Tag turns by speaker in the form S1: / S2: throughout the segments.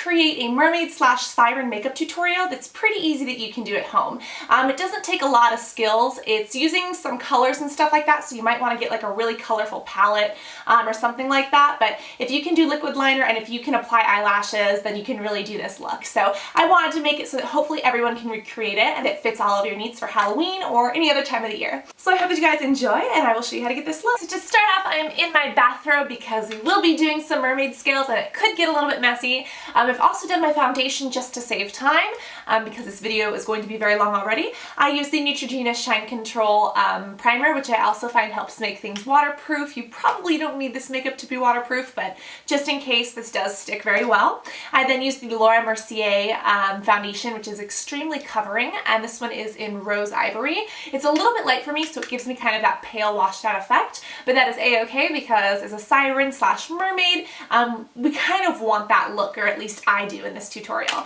S1: create a mermaid slash siren makeup tutorial that's pretty easy that you can do at home. It doesn't take a lot of skills. It's using some colors and stuff like that, so you might want to get like a really colorful palette or something like that, but if you can do liquid liner and if you can apply eyelashes, then you can really do this look. So I wanted to make it so that hopefully everyone can recreate it and it fits all of your needs for Halloween or any other time of the year. So I hope that you guys enjoy, and I will show you how to get this look. So to start off, I am in my bathrobe because we will be doing some mermaid scales and it could get a little bit messy. I've also done my foundation just to save time because this video is going to be very long already. I use the Neutrogena Shine Control primer, which I also find helps make things waterproof. You probably don't need this makeup to be waterproof, but just in case, this does stick very well. I then use the Mercier foundation, which is extremely covering, and this one is in Rose Ivory. It's a little bit light for me, so it gives me kind of that pale washed out effect, but that is a-okay because as a siren slash mermaid, we kind of want that look, or at least I do in this tutorial.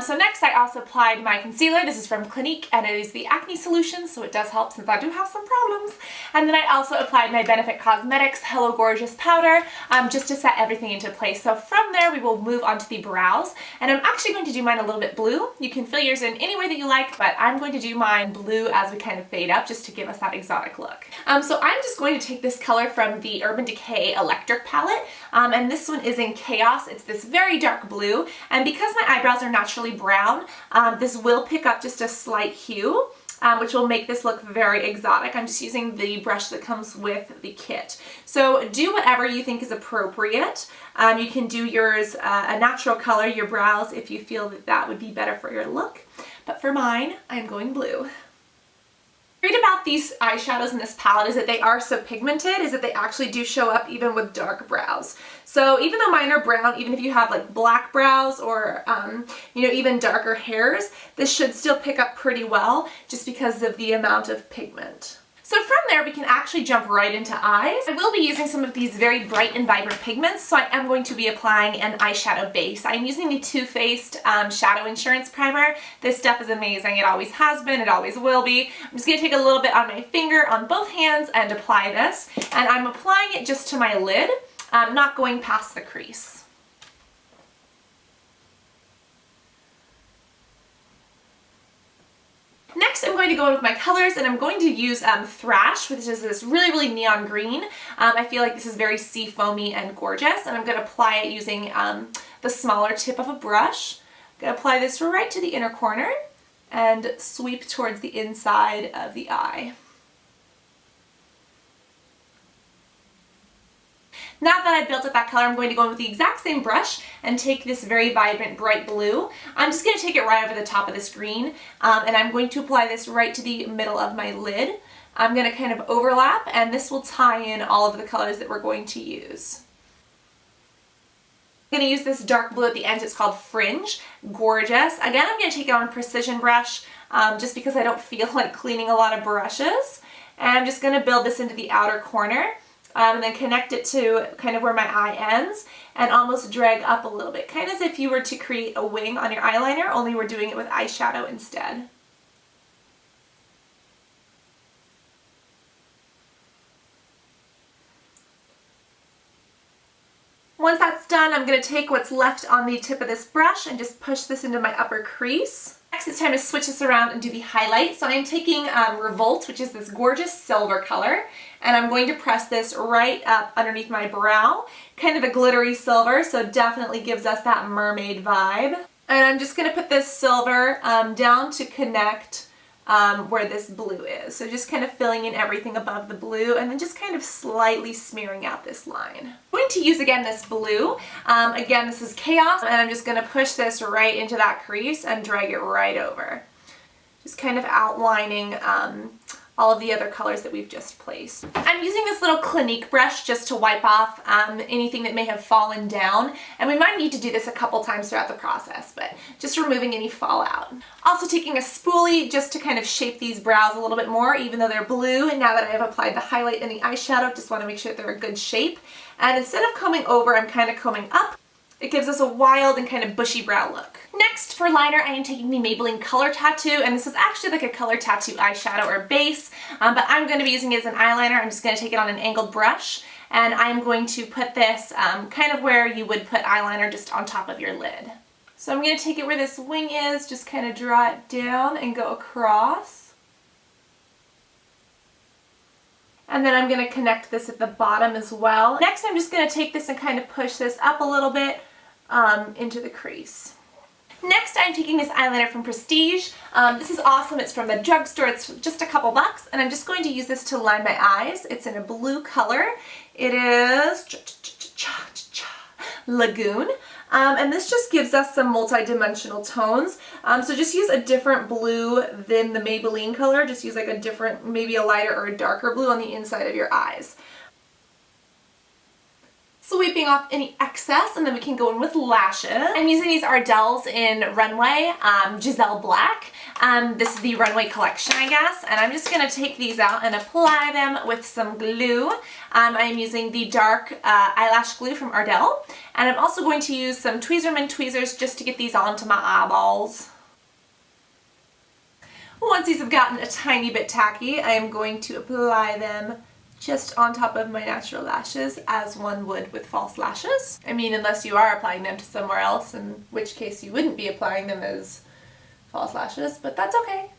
S1: So next I also applied my concealer. This is from Clinique and it is the Acne solution, so it does help since I do have some problems. And then I also applied my Benefit Cosmetics Hello Gorgeous powder just to set everything into place. So from there we will move on to the brows, and I'm actually going to do mine a little bit blue. You can fill yours in any way that you like, but I'm going to do mine blue as we kind of fade up just to give us that exotic look. So I'm just going to take this color from the Urban Decay Electric palette, and this one is in Chaos. It's this very dark blue, and because my eyebrows are naturally brown, this will pick up just a slight hue, which will make this look very exotic. I'm just using the brush that comes with the kit. So do whatever you think is appropriate. You can do yours a natural color, your brows, if you feel that that would be better for your look. But for mine, I'm going blue. Great about these eyeshadows in this palette is that they are so pigmented, is that they actually do show up even with dark brows. So even though mine are brown, even if you have like black brows or you know, even darker hairs, this should still pick up pretty well just because of the amount of pigment. So from there we can actually jump right into eyes. I will be using some of these very bright and vibrant pigments, so I am going to be applying an eyeshadow base. I'm using the Too Faced Shadow Insurance Primer. This stuff is amazing. It always has been, it always will be. I'm just going to take a little bit on my finger on both hands and apply this, and I'm applying it just to my lid, not going past the crease. Next, I'm going to go in with my colors, and I'm going to use Thrash, which is this really, really neon green. I feel like this is very sea foamy and gorgeous, and I'm going to apply it using the smaller tip of a brush. I'm going to apply this right to the inner corner and sweep towards the inside of the eye. Now that I've built up that color, I'm going to go in with the exact same brush and take this very vibrant bright blue. I'm just going to take it right over the top of this green, and I'm going to apply this right to the middle of my lid. I'm going to kind of overlap, and this will tie in all of the colors that we're going to use. I'm going to use this dark blue at the end. It's called Fringe. Gorgeous. Again, I'm going to take it on a precision brush just because I don't feel like cleaning a lot of brushes. And I'm just going to build this into the outer corner. And then connect it to kind of where my eye ends and almost drag up a little bit, kind of as if you were to create a wing on your eyeliner, only we're doing it with eyeshadow instead. Once that's done, I'm going to take what's left on the tip of this brush and just push this into my upper crease. Next, it's time to switch this around and do the highlight. So I'm taking Revolt, which is this gorgeous silver color, and I'm going to press this right up underneath my brow. Kind of a glittery silver, so definitely gives us that mermaid vibe. And I'm just going to put this silver down to connect where this blue is. So just kind of filling in everything above the blue and then just kind of slightly smearing out this line. I'm going to use again this blue. Again, this is Chaos, and I'm just going to push this right into that crease and drag it right over. Just kind of outlining all of the other colors that we've just placed. I'm using this little Clinique brush just to wipe off anything that may have fallen down, and we might need to do this a couple times throughout the process, but just removing any fallout. Also taking a spoolie just to kind of shape these brows a little bit more, even though they're blue, and now that I've applied the highlight and the eyeshadow, just want to make sure that they're a good shape. And instead of combing over, I'm kind of combing up. It gives us a wild and kind of bushy brow look. Next, for liner, I am taking the Maybelline Color Tattoo, and this is actually like a color tattoo eyeshadow or base, but I'm going to be using it as an eyeliner. I'm just going to take it on an angled brush, and I'm going to put this kind of where you would put eyeliner, just on top of your lid. So I'm going to take it where this wing is, just kind of draw it down and go across. And then I'm going to connect this at the bottom as well. Next I'm just going to take this and kind of push this up a little bit into the crease. Next I'm taking this eyeliner from Prestige. This is awesome. It's from the drugstore. It's just a couple bucks, and I'm just going to use this to line my eyes. It's in a blue color. It is Lagoon. And this just gives us some multi-dimensional tones. So just use a different blue than the Maybelline color. Just use like a different, maybe a lighter or a darker blue on the inside of your eyes. Sweeping off any excess, and then we can go in with lashes. I'm using these Ardell's in Runway, Giselle Black. This is the Runway collection, I guess, and I'm just going to take these out and apply them with some glue. I'm using the dark eyelash glue from Ardell, and I'm also going to use some Tweezerman tweezers just to get these onto my eyeballs. Once these have gotten a tiny bit tacky, I am going to apply them just on top of my natural lashes, as one would with false lashes. I mean, unless you are applying them to somewhere else, in which case you wouldn't be applying them as false lashes, but that's okay.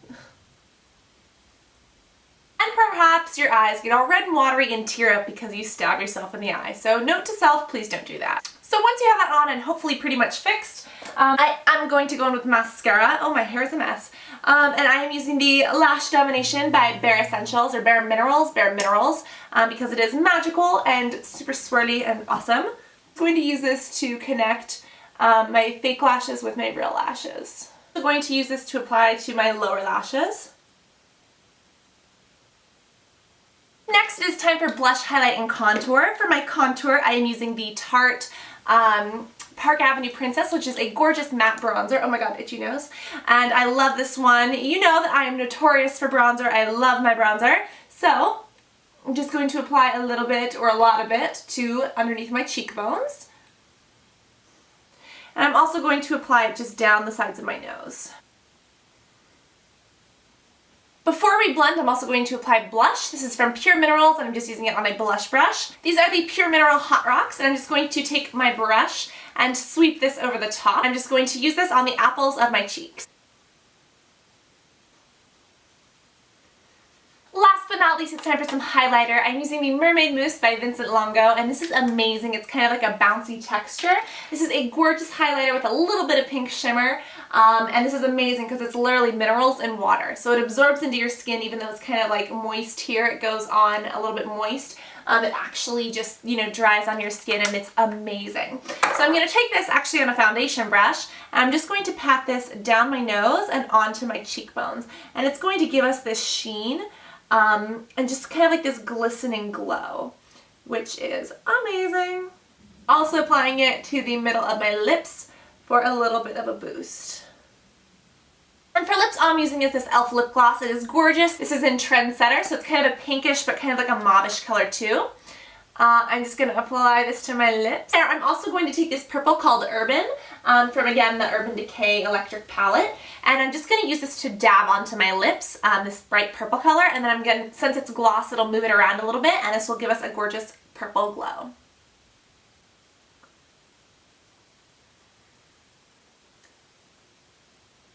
S1: And perhaps your eyes get all red and watery and tear up because you stab yourself in the eye. So note to self, please don't do that. So once you have that on and hopefully pretty much fixed, I'm going to go in with mascara. Oh, my hair is a mess. And I am using the Lash Domination by Bare Essentials, or Bare Minerals, because it is magical and super swirly and awesome. I'm going to use this to connect my fake lashes with my real lashes. I'm going to use this to apply to my lower lashes. Next it is time for blush, highlight, and contour. For my contour, I am using the Tarte Park Avenue Princess, which is a gorgeous matte bronzer. Oh my god, itchy nose. And I love this one. You know that I am notorious for bronzer. I love my bronzer. So I'm just going to apply a little bit, or a lot of it, to underneath my cheekbones. And I'm also going to apply it just down the sides of my nose. Before we blend, I'm also going to apply blush. This is from Pure Minerals, and I'm just using it on my blush brush. These are the Pure Mineral Hot Rocks, and I'm just going to take my brush and sweep this over the top. I'm just going to use this on the apples of my cheeks. Last but not least, it's time for some highlighter. I'm using the Mermaid Mousse by Vincent Longo, and this is amazing. It's kind of like a bouncy texture. This is a gorgeous highlighter with a little bit of pink shimmer, and this is amazing because it's literally minerals and water. So it absorbs into your skin even though it's kind of like moist here. It goes on a little bit moist. It actually just, you know, dries on your skin, and it's amazing. So I'm going to take this actually on a foundation brush, and I'm just going to pat this down my nose and onto my cheekbones. And it's going to give us this sheen, and just kind of like this glistening glow, which is amazing. Also applying it to the middle of my lips for a little bit of a boost. And for lips, all I'm using is this e.l.f. lip gloss. It is gorgeous. This is in Trendsetter, so it's kind of a pinkish but kind of like a mauvish color too. I'm just going to apply this to my lips. There, I'm also going to take this purple called Urban from, again, the Urban Decay Electric Palette. And I'm just going to use this to dab onto my lips, this bright purple color. And then I'm going to, since it's gloss, it'll move it around a little bit, and this will give us a gorgeous purple glow.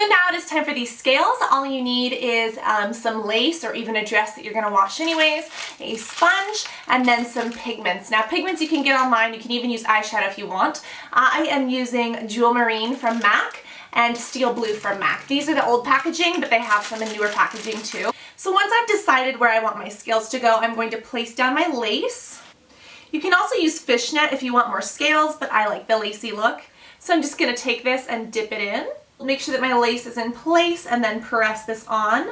S1: And now it is time for these scales. All you need is some lace, or even a dress that you're going to wash anyways, a sponge, and then some pigments. Now pigments you can get online. You can even use eyeshadow if you want. I am using Jewel Marine from MAC and Steel Blue from MAC. These are the old packaging, but they have some in newer packaging too. So once I've decided where I want my scales to go, I'm going to place down my lace. You can also use fishnet if you want more scales, but I like the lacy look. So I'm just going to take this and dip it in. Make sure that my lace is in place, and then press this on.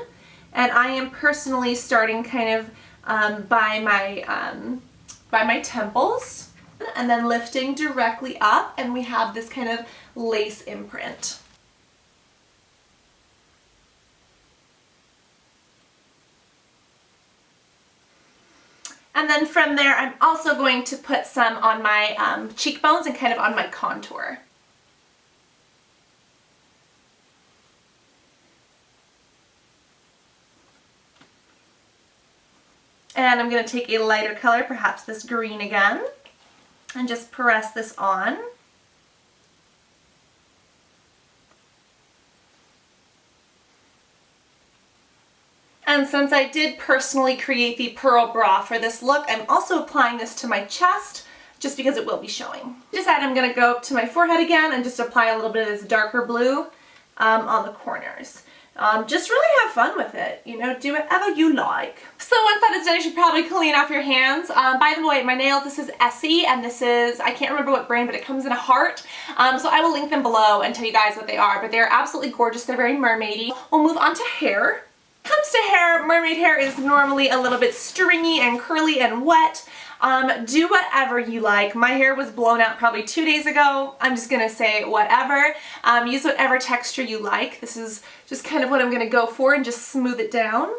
S1: And I am personally starting kind of by my temples, and then lifting directly up, and we have this kind of lace imprint. And then from there, I'm also going to put some on my cheekbones and kind of on my contour. And I'm going to take a lighter color, perhaps this green again, and just press this on. And since I did personally create the pearl bra for this look, I'm also applying this to my chest just because it will be showing. Decided I'm gonna go up to my forehead again and just apply a little bit of this darker blue on the corners. Just really have fun with it, you know, do whatever you like. So once that is done, you should probably clean off your hands. By the way, my nails, this is Essie, and this is, I can't remember what brand, but it comes in a heart. So I will link them below and tell you guys what they are, but they're absolutely gorgeous. They're very mermaidy. We'll move on to hair. When it comes to hair, mermaid hair is normally a little bit stringy and curly and wet. Do whatever you like. My hair was blown out probably 2 days ago. I'm just gonna say whatever. Use whatever texture you like. This is just kind of what I'm gonna go for and just smooth it down.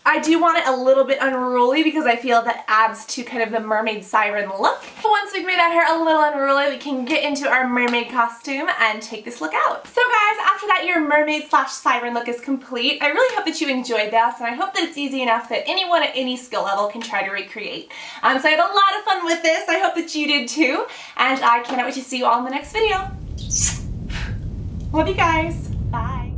S1: I do want it a little bit unruly because I feel that adds to kind of the mermaid siren look. Once we've made that hair a little unruly, we can get into our mermaid costume and take this look out. So guys, after that your mermaid slash siren look is complete. I really hope that you enjoyed this, and I hope that it's easy enough that anyone at any skill level can try to recreate. So I had a lot of fun with this. I hope that you did too, and I cannot wait to see you all in the next video. Love you guys. Bye.